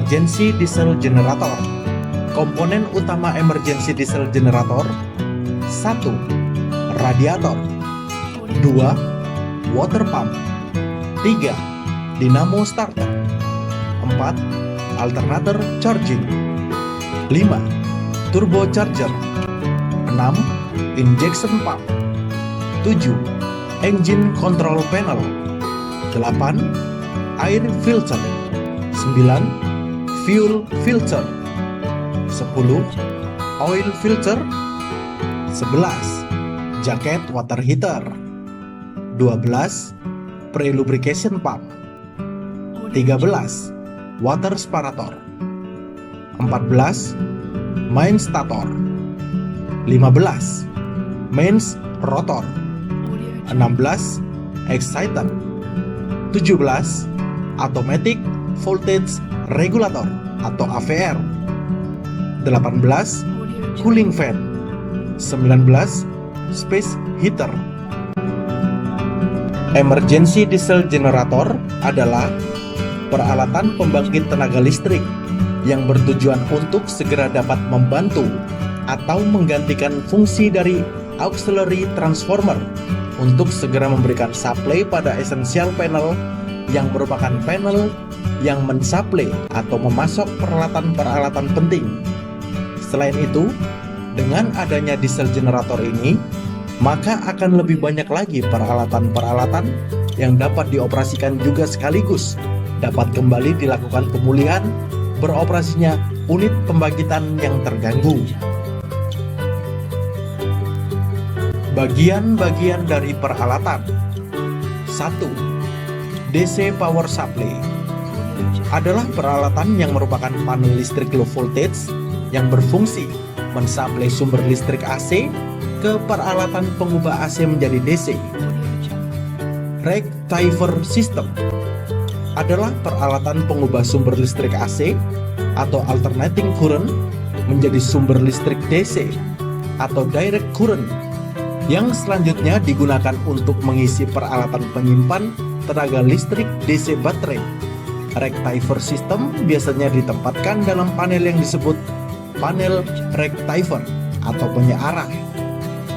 Emergency Diesel Generator. Komponen utama emergency diesel generator: 1. Radiator, 2. Water pump, 3. Dynamo starter, 4. Alternator charging, 5. Turbocharger, 6. Injection pump, 7. Engine control panel, 8. Air filter, 9. Fuel filter, 10. Oil filter, 11. Jacket water heater, 12. Pre-lubrication pump, 13. Water separator, 14. Main stator, 15. Mains rotor, 16. Exciter, 17. Automatic voltage regulator atau AVR, 18. Cooling fan, 19. Space heater. Emergency diesel generator adalah peralatan pembangkit tenaga listrik yang bertujuan untuk segera dapat membantu atau menggantikan fungsi dari auxiliary transformer untuk segera memberikan supply pada essential panel yang merupakan panel yang mensuplai atau memasok peralatan-peralatan penting. Selain itu, dengan adanya diesel generator ini, maka akan lebih banyak lagi peralatan-peralatan yang dapat dioperasikan juga sekaligus dapat kembali dilakukan pemulihan beroperasinya unit pembangkitan yang terganggu. Bagian-bagian dari peralatan: 1. DC power supply adalah peralatan yang merupakan panel listrik low voltage yang berfungsi mensuplai sumber listrik AC ke peralatan pengubah AC menjadi DC. Rectifier system adalah peralatan pengubah sumber listrik AC atau alternating current menjadi sumber listrik DC atau direct current yang selanjutnya digunakan untuk mengisi peralatan penyimpan tenaga listrik DC baterai. Rectifier system biasanya ditempatkan dalam panel yang disebut panel rectifier atau penyearah.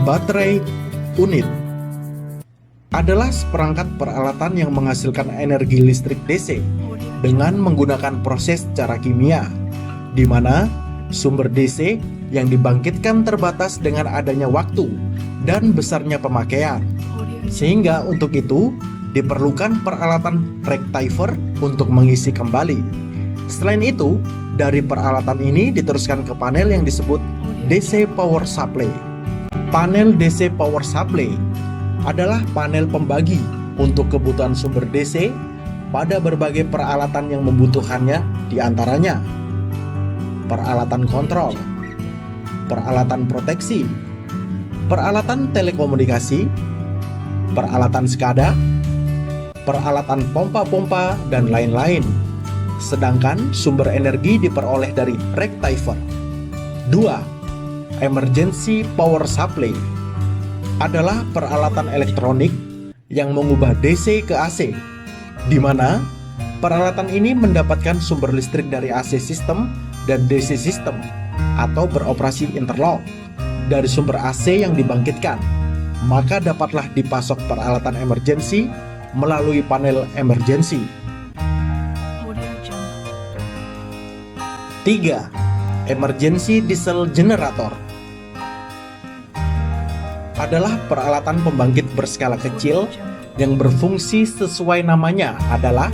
Baterai unit adalah seperangkat peralatan yang menghasilkan energi listrik DC dengan menggunakan proses secara kimia, di mana sumber DC yang dibangkitkan terbatas dengan adanya waktu dan besarnya pemakaian. Sehingga untuk itu diperlukan peralatan rectifier untuk mengisi kembali. Selain itu, dari peralatan ini diteruskan ke panel yang disebut DC power supply. Panel DC power supply adalah panel pembagi untuk kebutuhan sumber DC pada berbagai peralatan yang membutuhkannya, diantaranya peralatan kontrol, peralatan proteksi, peralatan telekomunikasi, peralatan SCADA, peralatan pompa-pompa, dan lain-lain. Sedangkan sumber energi diperoleh dari rectifier. 2. Emergency power supply adalah peralatan elektronik yang mengubah DC ke AC, di mana peralatan ini mendapatkan sumber listrik dari AC system dan DC system atau beroperasi interlock dari sumber AC yang dibangkitkan. Maka dapatlah dipasok peralatan emergency melalui panel emergency. 3. Emergency diesel generator adalah peralatan pembangkit berskala kecil yang berfungsi sesuai namanya adalah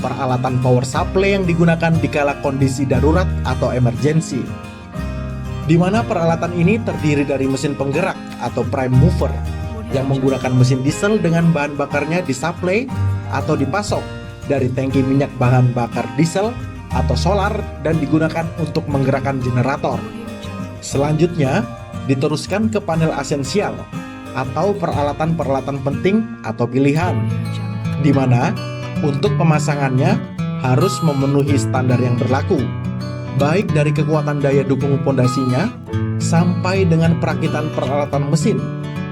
peralatan power supply yang digunakan dikala kondisi darurat atau emergency, di mana peralatan ini terdiri dari mesin penggerak atau prime mover yang menggunakan mesin diesel dengan bahan bakarnya disuplai atau dipasok dari tangki minyak bahan bakar diesel atau solar dan digunakan untuk menggerakkan generator. Selanjutnya diteruskan ke panel esensial atau peralatan-peralatan penting atau pilihan, di mana untuk pemasangannya harus memenuhi standar yang berlaku, baik dari kekuatan daya dukung pondasinya sampai dengan perakitan peralatan mesin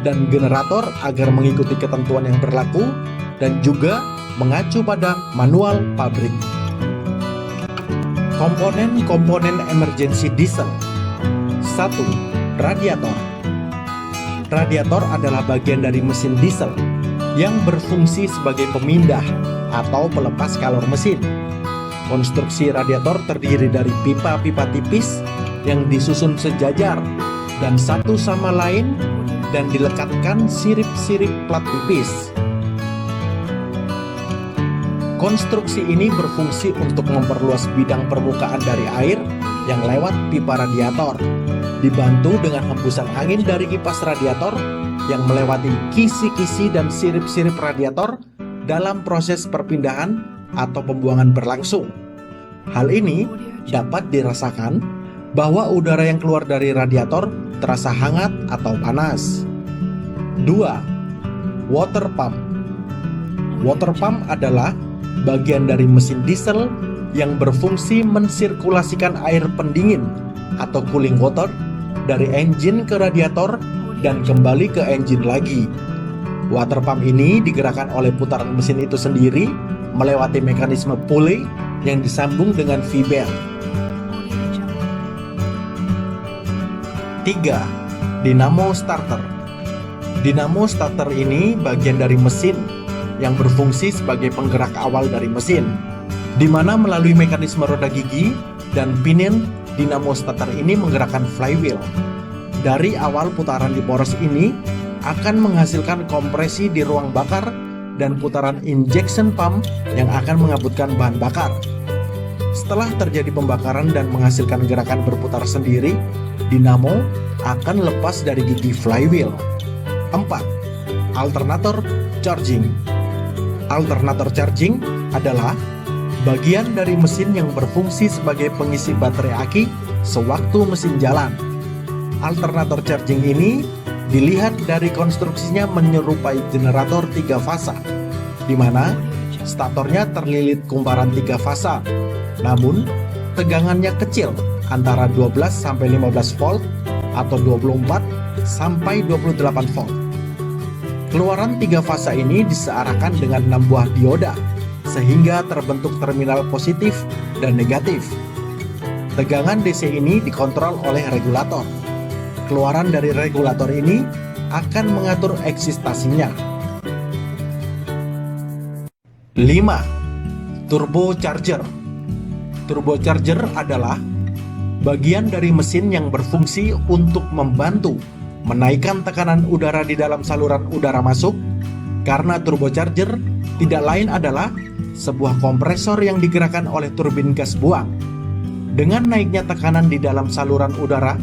dan generator agar mengikuti ketentuan yang berlaku dan juga mengacu pada manual pabrik. Komponen-komponen emergency diesel. 1. Radiator. Radiator adalah bagian dari mesin diesel yang berfungsi sebagai pemindah atau pelepas kalor mesin. Konstruksi radiator terdiri dari pipa-pipa tipis yang disusun sejajar dan satu sama lain dan dilekatkan sirip-sirip plat tipis. Konstruksi ini berfungsi untuk memperluas bidang permukaan dari air yang lewat pipa radiator, dibantu dengan hembusan angin dari kipas radiator yang melewati kisi-kisi dan sirip-sirip radiator dalam proses perpindahan atau pembuangan berlangsung. Hal ini dapat dirasakan bahwa udara yang keluar dari radiator terasa hangat atau panas. 2. Water pump. Water pump adalah bagian dari mesin diesel yang berfungsi mensirkulasikan air pendingin atau cooling water dari engine ke radiator dan kembali ke engine lagi. Water pump ini digerakkan oleh putaran mesin itu sendiri melewati mekanisme pulley yang disambung dengan V-belt. 3. Dynamo starter. Dynamo starter ini bagian dari mesin yang berfungsi sebagai penggerak awal dari mesin, di mana melalui mekanisme roda gigi dan pinion, dynamo starter ini menggerakkan flywheel. Dari awal putaran di poros ini akan menghasilkan kompresi di ruang bakar dan putaran injection pump yang akan mengabutkan bahan bakar. Setelah terjadi pembakaran dan menghasilkan gerakan berputar sendiri, dinamo akan lepas dari gigi flywheel. 4. Alternator charging. Alternator charging adalah bagian dari mesin yang berfungsi sebagai pengisi baterai aki sewaktu mesin jalan. Alternator charging ini dilihat dari konstruksinya menyerupai generator 3 fasa, di mana statornya terlilit kumparan 3 fasa, namun tegangannya kecil antara 12-15 volt atau 24-28 volt. Keluaran 3 fasa ini disearahkan dengan 6 buah dioda sehingga terbentuk terminal positif dan negatif. Tegangan DC ini dikontrol oleh regulator. Keluaran dari regulator ini akan mengatur eksitasinya. 5. Turbocharger. Turbocharger adalah bagian dari mesin yang berfungsi untuk membantu menaikkan tekanan udara di dalam saluran udara masuk, karena turbocharger tidak lain adalah sebuah kompresor yang digerakkan oleh turbin gas buang. Dengan naiknya tekanan di dalam saluran udara,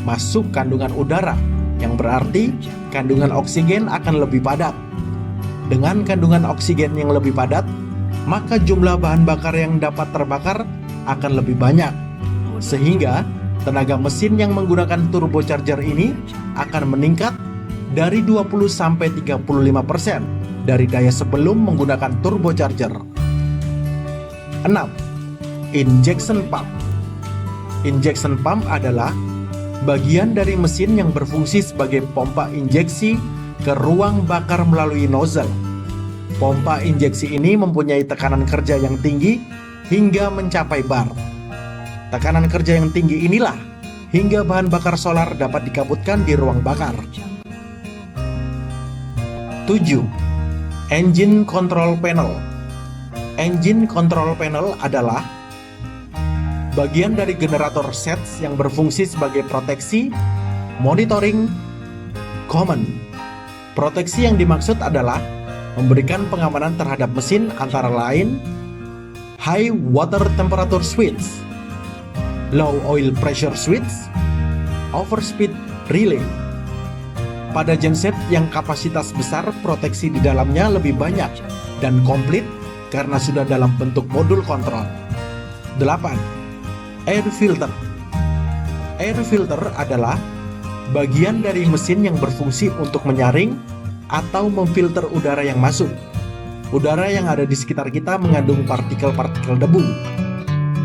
masuk kandungan udara, yang berarti kandungan oksigen akan lebih padat. Dengan kandungan oksigen yang lebih padat, maka jumlah bahan bakar yang dapat terbakar akan lebih banyak, sehingga tenaga mesin yang menggunakan turbocharger ini akan meningkat dari 20-35% dari daya sebelum menggunakan turbocharger. 6. Injection pump. Injection pump adalah bagian dari mesin yang berfungsi sebagai pompa injeksi ke ruang bakar melalui nozzle. Pompa injeksi ini mempunyai tekanan kerja yang tinggi hingga mencapai bar. Tekanan kerja yang tinggi inilah hingga bahan bakar solar dapat dikabutkan di ruang bakar. 7. Engine control panel. Engine control panel adalah bagian dari generator sets yang berfungsi sebagai proteksi, monitoring, command. Proteksi yang dimaksud adalah memberikan pengamanan terhadap mesin antara lain high water temperature switch, low oil pressure switch, overspeed relay. Pada genset yang kapasitas besar, proteksi di dalamnya lebih banyak dan komplit karena sudah dalam bentuk modul kontrol. 8. Air filter. Air filter adalah bagian dari mesin yang berfungsi untuk menyaring atau memfilter udara yang masuk. Udara yang ada di sekitar kita mengandung partikel-partikel debu.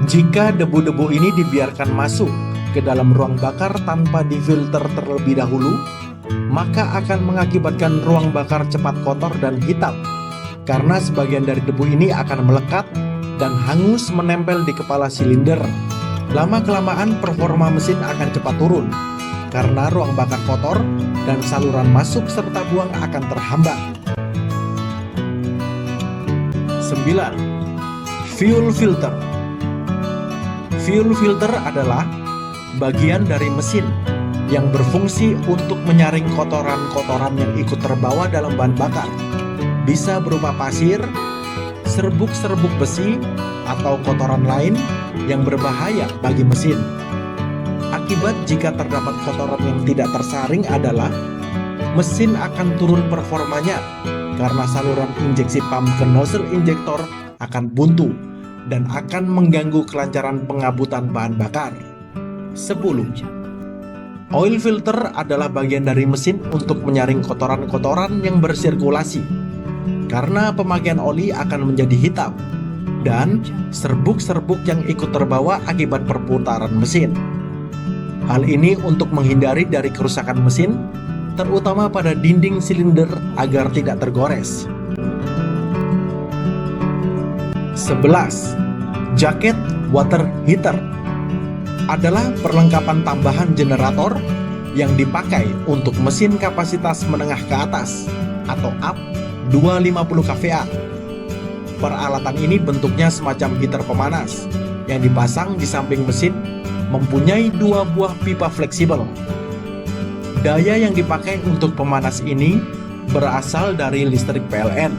Jika debu-debu ini dibiarkan masuk ke dalam ruang bakar tanpa difilter terlebih dahulu, maka akan mengakibatkan ruang bakar cepat kotor dan hitam, karena sebagian dari debu ini akan melekat dan hangus menempel di kepala silinder. Lama-kelamaan performa mesin akan cepat turun karena ruang bakar kotor dan saluran masuk serta buang akan terhambat. 9. Fuel filter. Fuel filter adalah bagian dari mesin yang berfungsi untuk menyaring kotoran-kotoran yang ikut terbawa dalam bahan bakar. Bisa berupa pasir, serbuk-serbuk besi, atau kotoran lain yang berbahaya bagi mesin. Akibat jika terdapat kotoran yang tidak tersaring adalah mesin akan turun performanya karena saluran injeksi pump ke nozzle injektor akan buntu dan akan mengganggu kelancaran pengabutan bahan bakar. 10. Oil filter adalah bagian dari mesin untuk menyaring kotoran-kotoran yang bersirkulasi. Karena pemakaian oli akan menjadi hitam dan serbuk-serbuk yang ikut terbawa akibat perputaran mesin. Hal ini untuk menghindari dari kerusakan mesin, terutama pada dinding silinder agar tidak tergores. 11. Jaket water heater adalah perlengkapan tambahan generator yang dipakai untuk mesin kapasitas menengah ke atas atau up 250 kVA. Peralatan ini bentuknya semacam heater pemanas yang dipasang di samping mesin, mempunyai 2 buah pipa fleksibel. Daya yang dipakai untuk pemanas ini berasal dari listrik PLN.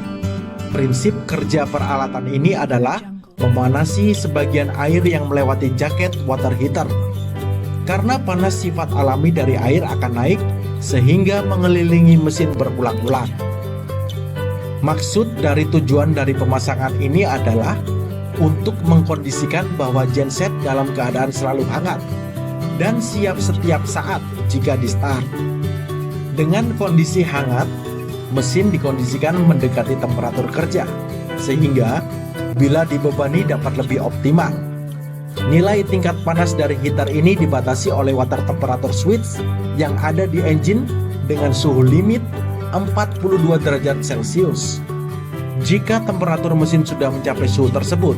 Prinsip kerja peralatan ini adalah memanasi sebagian air yang melewati jaket water heater. Karena panas sifat alami dari air akan naik sehingga mengelilingi mesin berulang-ulang. Maksud dari tujuan dari pemasangan ini adalah untuk mengkondisikan bahwa genset dalam keadaan selalu hangat dan siap setiap saat jika di start. Dengan kondisi hangat, mesin dikondisikan mendekati temperatur kerja sehingga bila dibebani dapat lebih optimal. Nilai tingkat panas dari heater ini dibatasi oleh water temperature switch yang ada di engine dengan suhu limit 42 derajat Celcius. Jika temperatur mesin sudah mencapai suhu tersebut,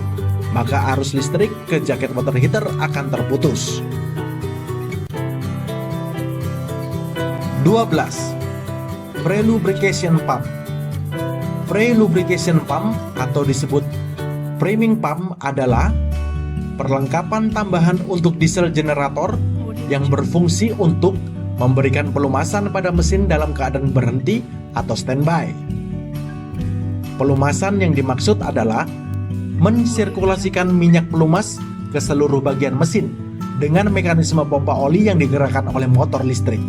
maka arus listrik ke jaket water heater akan terputus. 12. Pre-lubrication pump. Pre-lubrication pump atau disebut priming pump adalah perlengkapan tambahan untuk diesel generator yang berfungsi untuk memberikan pelumasan pada mesin dalam keadaan berhenti atau standby. Pelumasan yang dimaksud adalah mensirkulasikan minyak pelumas ke seluruh bagian mesin dengan mekanisme pompa oli yang digerakkan oleh motor listrik.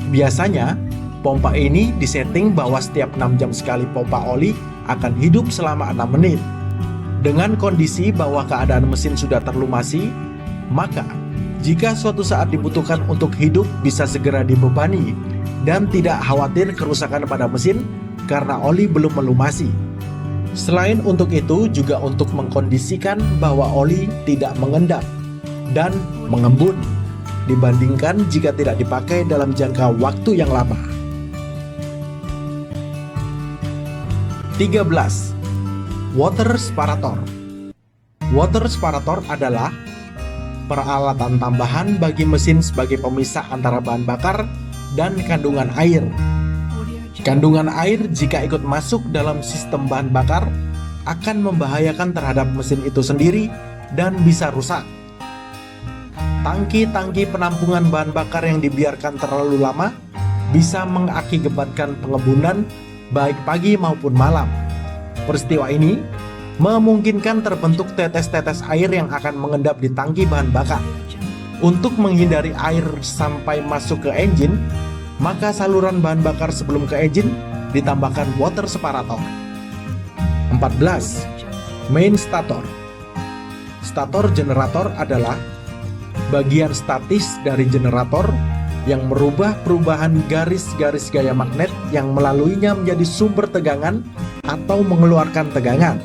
Biasanya, pompa ini disetting bahwa setiap 6 jam sekali pompa oli akan hidup selama 6 menit. Dengan kondisi bahwa keadaan mesin sudah terlumasi, maka jika suatu saat dibutuhkan untuk hidup bisa segera dibebani dan tidak khawatir kerusakan pada mesin karena oli belum melumasi. Selain untuk itu, juga untuk mengkondisikan bahwa oli tidak mengendap dan mengembun dibandingkan jika tidak dipakai dalam jangka waktu yang lama. 13. Water separator. Water separator adalah peralatan tambahan bagi mesin sebagai pemisah antara bahan bakar dan kandungan air. Kandungan air jika ikut masuk dalam sistem bahan bakar akan membahayakan terhadap mesin itu sendiri dan bisa rusak. Tangki-tangki penampungan bahan bakar yang dibiarkan terlalu lama bisa mengakibatkan pengembunan baik pagi maupun malam. Peristiwa ini memungkinkan terbentuk tetes-tetes air yang akan mengendap di tangki bahan bakar. Untuk menghindari air sampai masuk ke engine, maka saluran bahan bakar sebelum ke engine ditambahkan water separator. 14. Main stator. Stator generator adalah bagian statis dari generator yang merubah perubahan garis-garis gaya magnet yang melaluinya menjadi sumber tegangan atau mengeluarkan tegangan.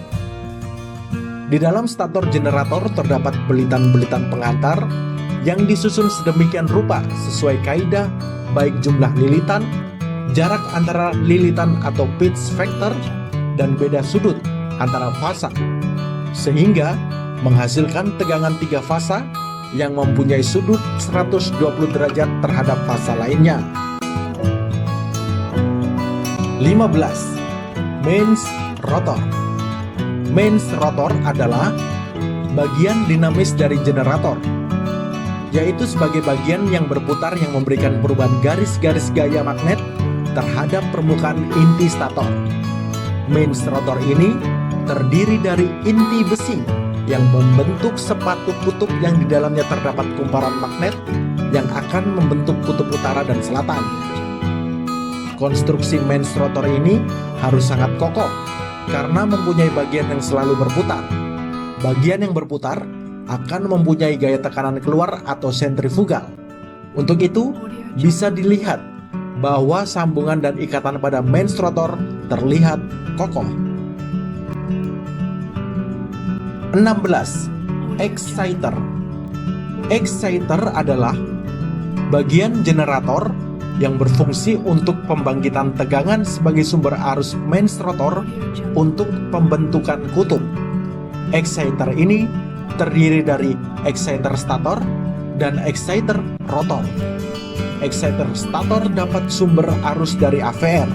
Di dalam stator generator terdapat belitan-belitan pengantar yang disusun sedemikian rupa sesuai kaidah baik jumlah lilitan, jarak antara lilitan atau pitch factor, dan beda sudut antara fasa. sehingga menghasilkan tegangan 3 fasa yang mempunyai sudut 120 derajat terhadap fasa lainnya. 15. Mains rotor. Mains rotor adalah bagian dinamis dari generator, yaitu sebagai bagian yang berputar yang memberikan perubahan garis-garis gaya magnet terhadap permukaan inti stator. Mains rotor ini terdiri dari inti besi yang membentuk sepatu kutub yang di dalamnya terdapat kumparan magnet yang akan membentuk kutub utara dan selatan. Konstruksi mains rotor ini harus sangat kokoh karena mempunyai bagian yang selalu berputar. Bagian yang berputar akan mempunyai gaya tekanan keluar atau sentrifugal. Untuk itu, bisa dilihat bahwa sambungan dan ikatan pada mains rotor terlihat kokoh. 16. Exciter. Exciter adalah bagian generator yang berfungsi untuk pembangkitan tegangan sebagai sumber arus mains rotor untuk pembentukan kutub. Exciter ini terdiri dari exciter stator dan exciter rotor. Exciter stator dapat sumber arus dari AVR,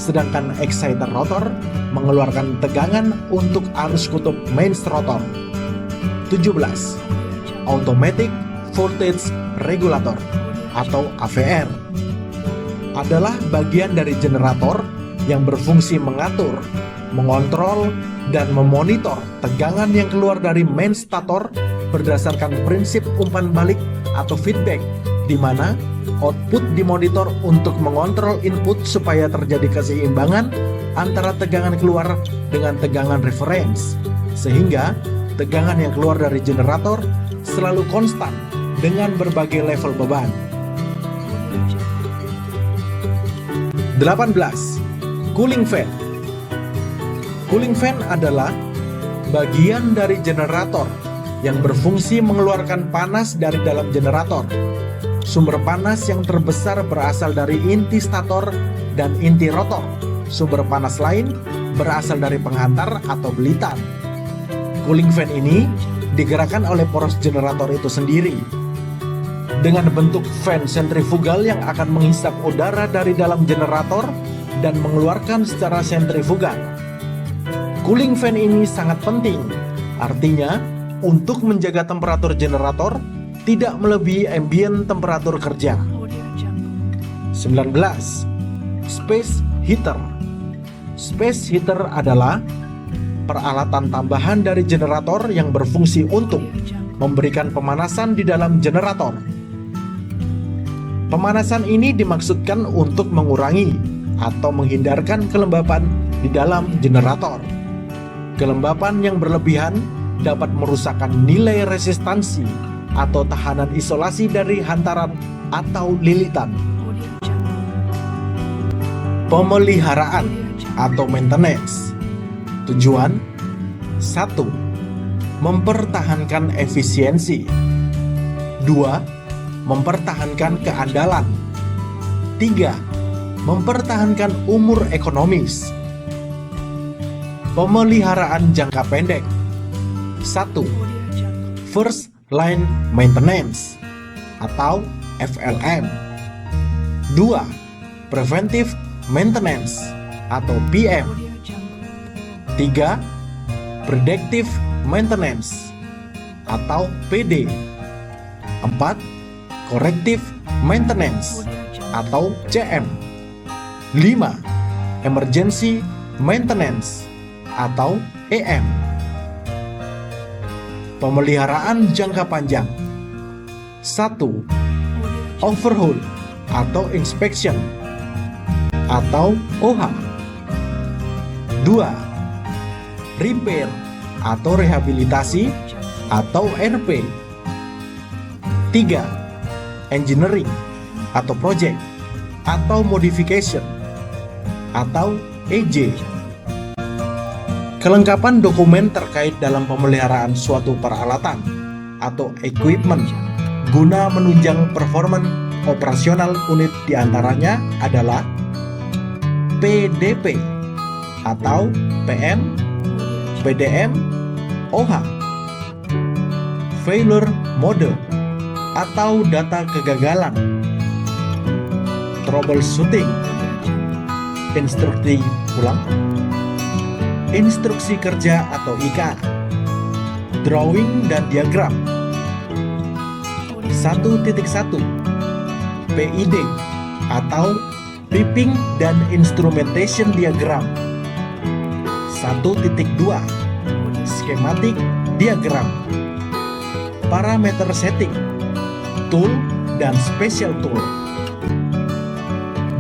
sedangkan exciter rotor mengeluarkan tegangan untuk arus kutub mains rotor. 17. Automatic Voltage Regulator atau AVR adalah bagian dari generator yang berfungsi mengatur, mengontrol, dan memonitor tegangan yang keluar dari mains stator berdasarkan prinsip umpan balik atau feedback, di mana output dimonitor untuk mengontrol input supaya terjadi keseimbangan antara tegangan keluar dengan tegangan reference, sehingga tegangan yang keluar dari generator selalu konstan dengan berbagai level beban. 18. Cooling fan. Cooling fan adalah bagian dari generator yang berfungsi mengeluarkan panas dari dalam generator. Sumber panas yang terbesar berasal dari inti stator dan inti rotor. Sumber panas lain berasal dari penghantar atau belitan. Cooling fan ini digerakkan oleh poros generator itu sendiri dengan bentuk fan sentrifugal yang akan menghisap udara dari dalam generator dan mengeluarkan secara sentrifugal. Cooling fan ini sangat penting, artinya untuk menjaga temperatur generator tidak melebihi ambient temperatur kerja. 19. Space heater. Space heater adalah peralatan tambahan dari generator yang berfungsi untuk memberikan pemanasan di dalam generator. Pemanasan ini dimaksudkan untuk mengurangi atau menghindarkan kelembapan di dalam generator. Kelembapan yang berlebihan dapat merusakkan nilai resistansi atau tahanan isolasi dari hantaran atau lilitan. Pemeliharaan atau maintenance. Tujuan 1. Mempertahankan efisiensi. 2. Mempertahankan keandalan. 3. Mempertahankan umur ekonomis. Pemeliharaan jangka pendek. 1. First Line Maintenance atau FLM. 2. Preventive Maintenance atau PM. 3. Predictive Maintenance atau PD. 4. Corrective Maintenance atau CM. 5. Emergency Maintenance atau EM. Pemeliharaan jangka panjang. 1. Overhaul atau inspection atau OH. 2. Repair atau rehabilitasi atau RP. 3. Engineering atau project atau modification atau EJ. Kelengkapan dokumen terkait dalam pemeliharaan suatu peralatan atau equipment guna menunjang performa operasional unit diantaranya adalah PDP atau PM, PDM, OH, failure mode atau data kegagalan, troubleshooting, instruksi kerja atau IK, drawing dan diagram. 1.1 PID atau piping dan instrumentation diagram. 1.2 schematic diagram, parameter setting, tool dan special tool.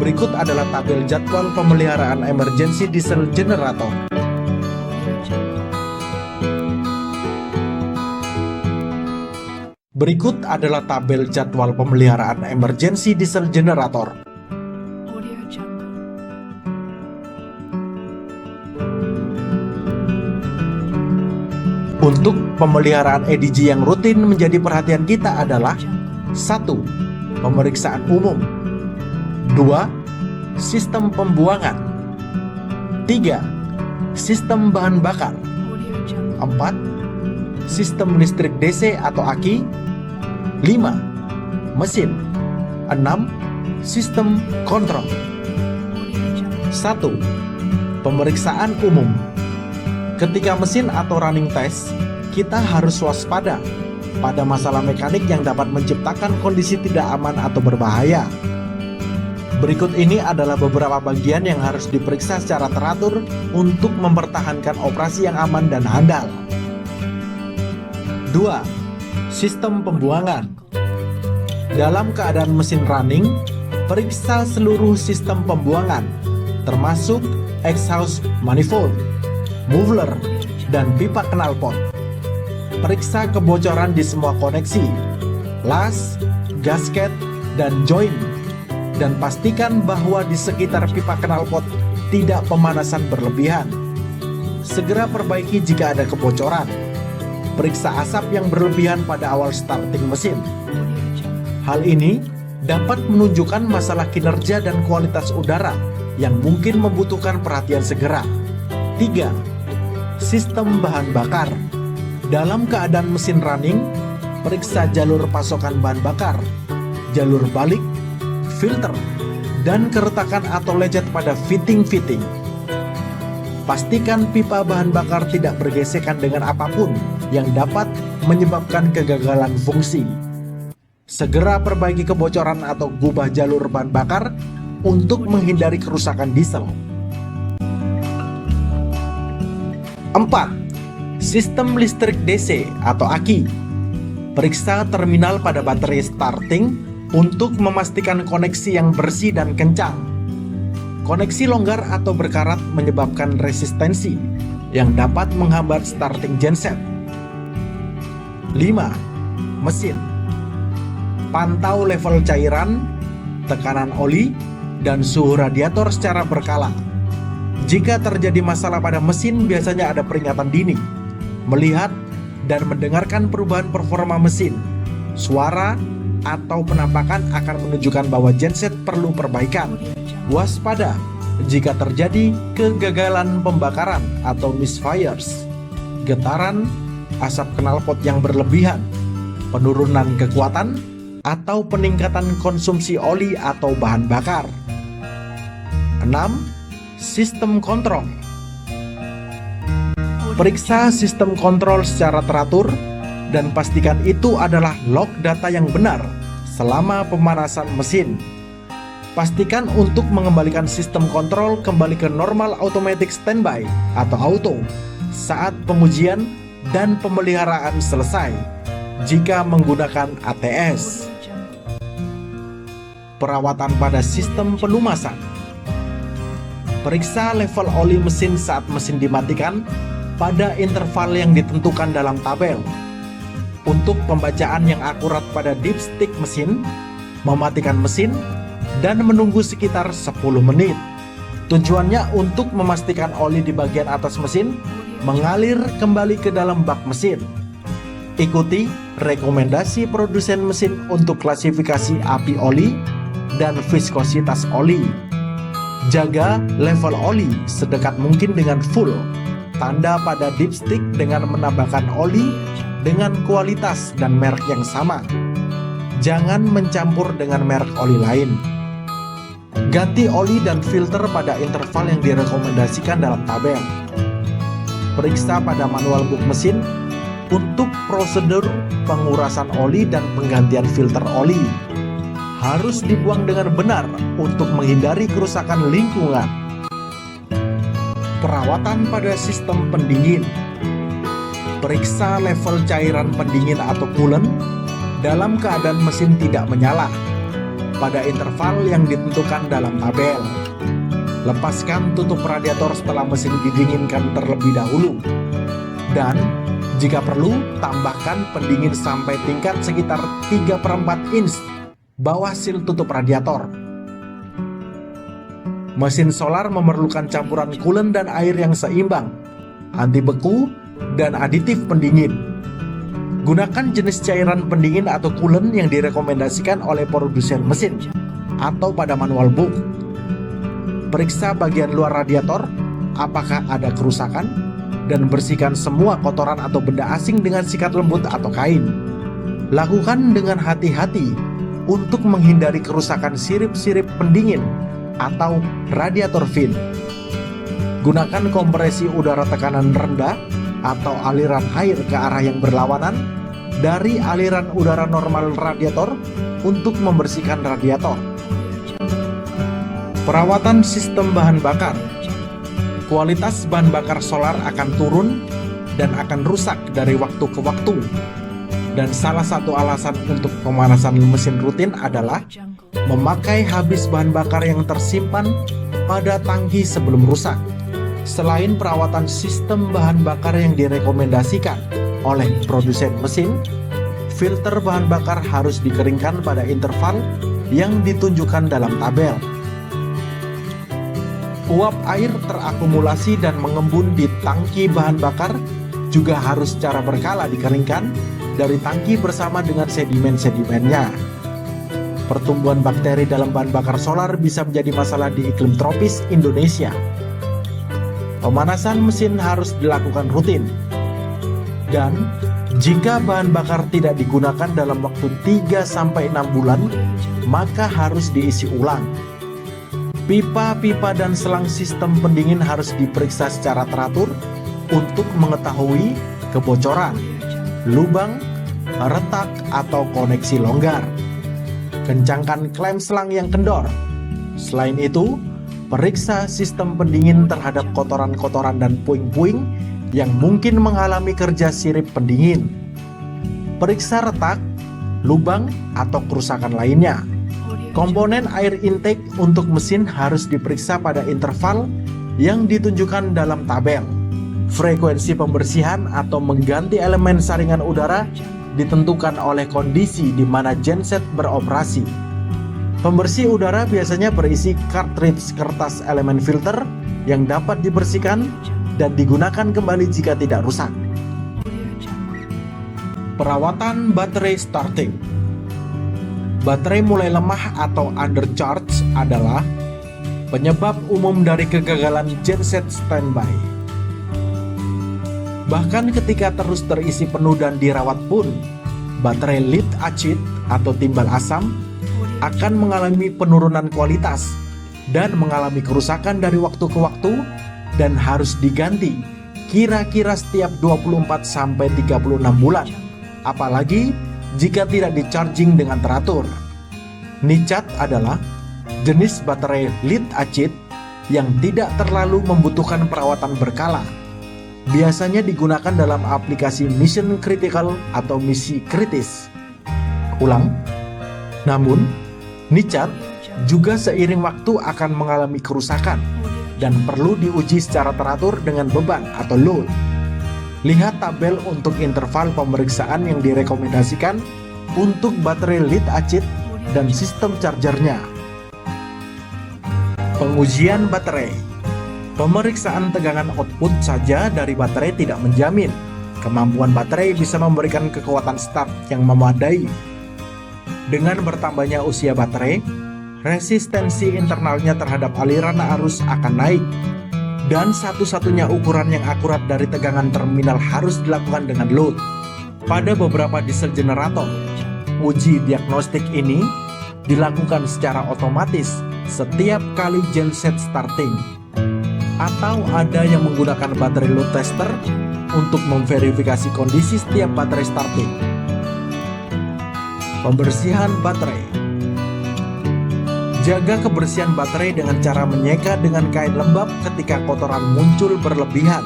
Berikut adalah tabel jadwal pemeliharaan emergency diesel generator. Berikut adalah tabel jadwal pemeliharaan emergency diesel generator. Untuk pemeliharaan EDG yang rutin menjadi perhatian kita adalah 1. Pemeriksaan umum. 2. Sistem pembuangan. 3. Sistem bahan bakar. 4. Sistem listrik DC atau aki. 5. Mesin. 6. Sistem kontrol. 1. Pemeriksaan umum. Ketika mesin atau running test, kita harus waspada pada masalah mekanik yang dapat menciptakan kondisi tidak aman atau berbahaya. Berikut ini adalah beberapa bagian yang harus diperiksa secara teratur untuk mempertahankan operasi yang aman dan handal. 2. Sistem pembuangan. Dalam keadaan mesin running, periksa seluruh sistem pembuangan, termasuk exhaust manifold, muffler, dan pipa knalpot. Periksa kebocoran di semua koneksi, las, gasket, dan join, dan pastikan bahwa di sekitar pipa knalpot tidak pemanasan berlebihan. Segera perbaiki jika ada kebocoran. Periksa asap yang berlebihan pada awal starting mesin. Hal ini dapat menunjukkan masalah kinerja dan kualitas udara yang mungkin membutuhkan perhatian segera. 3. Sistem bahan bakar. Dalam keadaan mesin running, periksa jalur pasokan bahan bakar, jalur balik, filter, dan keretakan atau lecet pada fitting-fitting. Pastikan pipa bahan bakar tidak bergesekan dengan apapun yang dapat menyebabkan kegagalan fungsi. Segera perbaiki kebocoran atau gubah jalur bahan bakar untuk menghindari kerusakan diesel. 4. Sistem listrik DC atau aki. Periksa terminal pada baterai starting untuk memastikan koneksi yang bersih dan kencang. Koneksi longgar atau berkarat menyebabkan resistensi yang dapat menghambat starting genset. 5. Mesin. Pantau level cairan, tekanan oli, dan suhu radiator secara berkala. Jika terjadi masalah pada mesin, biasanya ada peringatan dini. Melihat dan mendengarkan perubahan performa mesin, suara, atau penampakan akan menunjukkan bahwa genset perlu perbaikan. Waspada jika terjadi kegagalan pembakaran atau misfires, getaran, asap knalpot yang berlebihan, penurunan kekuatan, atau peningkatan konsumsi oli atau bahan bakar. 6. Sistem kontrol. Periksa sistem kontrol secara teratur dan pastikan itu adalah log data yang benar selama pemanasan mesin. Pastikan untuk mengembalikan sistem kontrol kembali ke normal automatic standby atau auto saat pengujian dan pemeliharaan selesai jika menggunakan ATS. Perawatan pada sistem pelumasan. Periksa level oli mesin saat mesin dimatikan pada interval yang ditentukan dalam tabel. Untuk pembacaan yang akurat pada dipstick mesin, mematikan mesin, dan menunggu sekitar 10 menit. Tujuannya untuk memastikan oli di bagian atas mesin mengalir kembali ke dalam bak mesin. Ikuti rekomendasi produsen mesin untuk klasifikasi api oli dan viskositas oli. Jaga level oli sedekat mungkin dengan full Tanda pada dipstick dengan menambahkan oli dengan kualitas dan merek yang sama. Jangan mencampur dengan merek oli lain. Ganti oli dan filter pada interval yang direkomendasikan dalam tabel. Periksa pada manual book mesin untuk prosedur pengurasan oli dan penggantian filter oli. Harus dibuang dengan benar untuk menghindari kerusakan lingkungan. Perawatan pada sistem pendingin. Periksa level cairan pendingin atau coolant dalam keadaan mesin tidak menyala pada interval yang ditentukan dalam tabel. Lepaskan tutup radiator setelah mesin didinginkan terlebih dahulu. Dan jika perlu, tambahkan pendingin sampai tingkat sekitar 3/4 inch bawah sil tutup radiator. Mesin solar memerlukan campuran coolant dan air yang seimbang, anti beku, dan aditif pendingin. Gunakan jenis cairan pendingin atau coolant yang direkomendasikan oleh produsen mesin atau pada manual book. Periksa bagian luar radiator, apakah ada kerusakan, dan bersihkan semua kotoran atau benda asing dengan sikat lembut atau kain. Lakukan dengan hati-hati untuk menghindari kerusakan sirip-sirip pendingin atau radiator fin. Gunakan kompresi udara tekanan rendah atau aliran air ke arah yang berlawanan dari aliran udara normal radiator untuk membersihkan radiator. Perawatan sistem bahan bakar. Kualitas bahan bakar solar akan turun dan akan rusak dari waktu ke waktu. Dan salah satu alasan untuk pemanasan mesin rutin adalah memakai habis bahan bakar yang tersimpan pada tangki sebelum rusak. Selain perawatan sistem bahan bakar yang direkomendasikan oleh produsen mesin, filter bahan bakar harus dikeringkan pada interval yang ditunjukkan dalam tabel. Uap air terakumulasi dan mengembun di tangki bahan bakar juga harus secara berkala dikeringkan dari tangki bersama dengan sedimen-sedimennya. Pertumbuhan bakteri dalam bahan bakar solar bisa menjadi masalah di iklim tropis Indonesia. Pemanasan mesin harus dilakukan rutin. Dan jika bahan bakar tidak digunakan dalam waktu 3-6 bulan, maka harus diisi ulang. Pipa-pipa dan selang sistem pendingin harus diperiksa secara teratur untuk mengetahui kebocoran, lubang, retak, atau koneksi longgar. Kencangkan klem selang yang kendor. Selain itu, periksa sistem pendingin terhadap kotoran-kotoran dan puing-puing yang mungkin mengalami kerja sirip pendingin. Periksa retak, lubang, atau kerusakan lainnya. Komponen air intake untuk mesin harus diperiksa pada interval yang ditunjukkan dalam tabel. Frekuensi pembersihan atau mengganti elemen saringan udara ditentukan oleh kondisi di mana genset beroperasi. Pembersih udara biasanya berisi cartridge kertas elemen filter yang dapat dibersihkan dan digunakan kembali jika tidak rusak. Perawatan baterai starting. Baterai mulai lemah atau undercharge adalah penyebab umum dari kegagalan genset standby. Bahkan ketika terus terisi penuh dan dirawat pun, baterai lead acid atau timbal asam akan mengalami penurunan kualitas dan mengalami kerusakan dari waktu ke waktu dan harus diganti kira-kira setiap 24-36 bulan, apalagi jika tidak di-charging dengan teratur. Nicat adalah jenis baterai lead acid yang tidak terlalu membutuhkan perawatan berkala. Biasanya digunakan dalam aplikasi mission critical atau misi kritis. Ulang. Namun, nicat juga seiring waktu akan mengalami kerusakan dan perlu diuji secara teratur dengan beban atau load. Lihat tabel untuk interval pemeriksaan yang direkomendasikan untuk baterai lead acid dan sistem chargernya. Pengujian baterai. Pemeriksaan tegangan output saja dari baterai tidak menjamin kemampuan baterai bisa memberikan kekuatan start yang memadai. Dengan bertambahnya usia baterai, resistensi internalnya terhadap aliran arus akan naik Dan satu-satunya ukuran yang akurat dari tegangan terminal harus dilakukan dengan load. Pada beberapa diesel generator, uji diagnostik ini dilakukan secara otomatis setiap kali genset starting, atau ada yang menggunakan baterai load tester untuk memverifikasi kondisi setiap baterai starting. Pembersihan baterai. Jaga kebersihan baterai dengan cara menyeka dengan kain lembab ketika kotoran muncul berlebihan.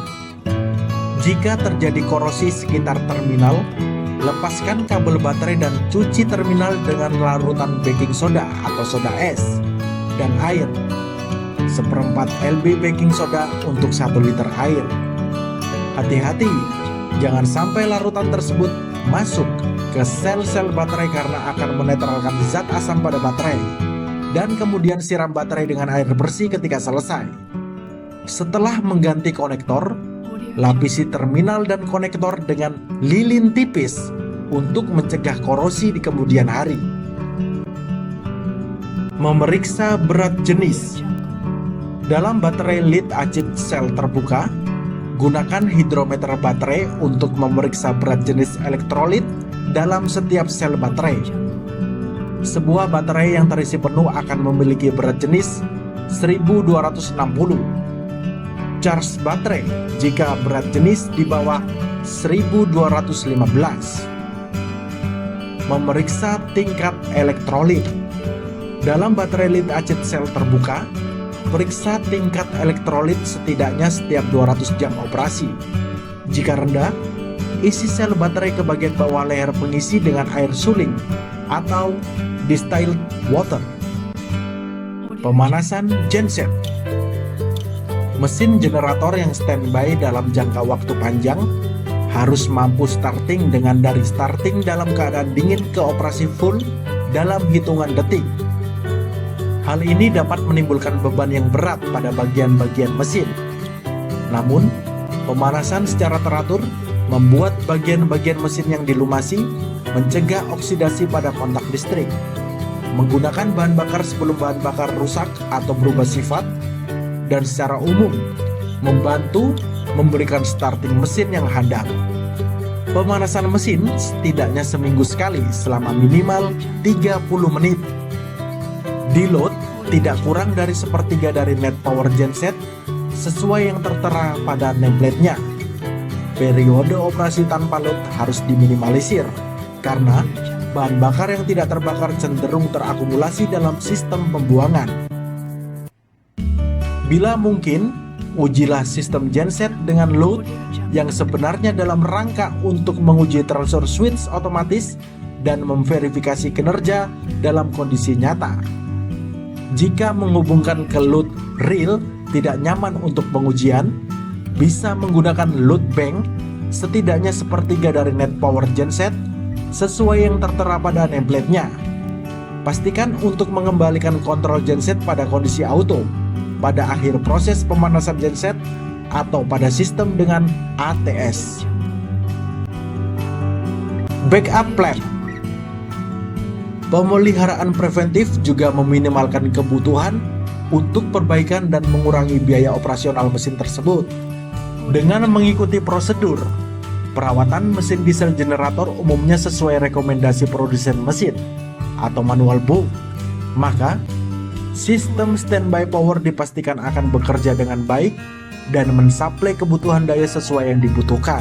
Jika terjadi korosi sekitar terminal, lepaskan kabel baterai dan cuci terminal dengan larutan baking soda atau soda es dan air. 1/4 lb baking soda untuk 1 liter air. Hati-hati, jangan sampai larutan tersebut masuk ke sel-sel baterai karena akan menetralkan zat asam pada baterai. Dan kemudian siram baterai dengan air bersih ketika selesai. Setelah mengganti konektor, lapisi terminal dan konektor dengan lilin tipis untuk mencegah korosi di kemudian hari. Memeriksa berat jenis. Dalam baterai lead acid sel terbuka, gunakan hidrometer baterai untuk memeriksa berat jenis elektrolit dalam setiap sel baterai. Sebuah baterai yang terisi penuh akan memiliki berat jenis 1260. Charge baterai jika berat jenis di bawah 1215. Memeriksa tingkat elektrolit. Dalam baterai lead acid sel terbuka, periksa tingkat elektrolit setidaknya setiap 200 jam operasi. Jika rendah, isi sel baterai ke bagian bawah leher pengisi dengan air suling atau distilled water. Pemanasan genset. Mesin generator yang standby dalam jangka waktu panjang harus mampu starting dengan dari starting dalam keadaan dingin ke operasi full dalam hitungan detik. Hal ini dapat menimbulkan beban yang berat pada bagian-bagian mesin. Namun, pemanasan secara teratur membuat bagian-bagian mesin yang dilumasi mencegah oksidasi pada kontak listrik. Menggunakan bahan bakar sebelum bahan bakar rusak atau berubah sifat, dan secara umum membantu memberikan starting mesin yang handal. Pemanasan mesin setidaknya seminggu sekali selama minimal 30 menit. Deload tidak kurang dari 1/3 dari net power genset sesuai yang tertera pada nameplate-nya. Periode operasi tanpa load harus diminimalisir karena bahan bakar yang tidak terbakar cenderung terakumulasi dalam sistem pembuangan. Bila mungkin, ujilah sistem genset dengan load yang sebenarnya dalam rangka untuk menguji transfer switch otomatis dan memverifikasi kinerja dalam kondisi nyata. Jika menghubungkan ke load real tidak nyaman untuk pengujian, bisa menggunakan load bank setidaknya 1/3 dari net power genset sesuai yang tertera pada nameplate-nya. Pastikan untuk mengembalikan kontrol genset pada kondisi auto pada akhir proses pemanasan genset atau pada sistem dengan ATS. Backup plan. Pemeliharaan preventif juga meminimalkan kebutuhan untuk perbaikan dan mengurangi biaya operasional mesin tersebut. Dengan mengikuti prosedur, perawatan mesin diesel generator umumnya sesuai rekomendasi produsen mesin atau manual book, maka sistem standby power dipastikan akan bekerja dengan baik dan mensuplai kebutuhan daya sesuai yang dibutuhkan.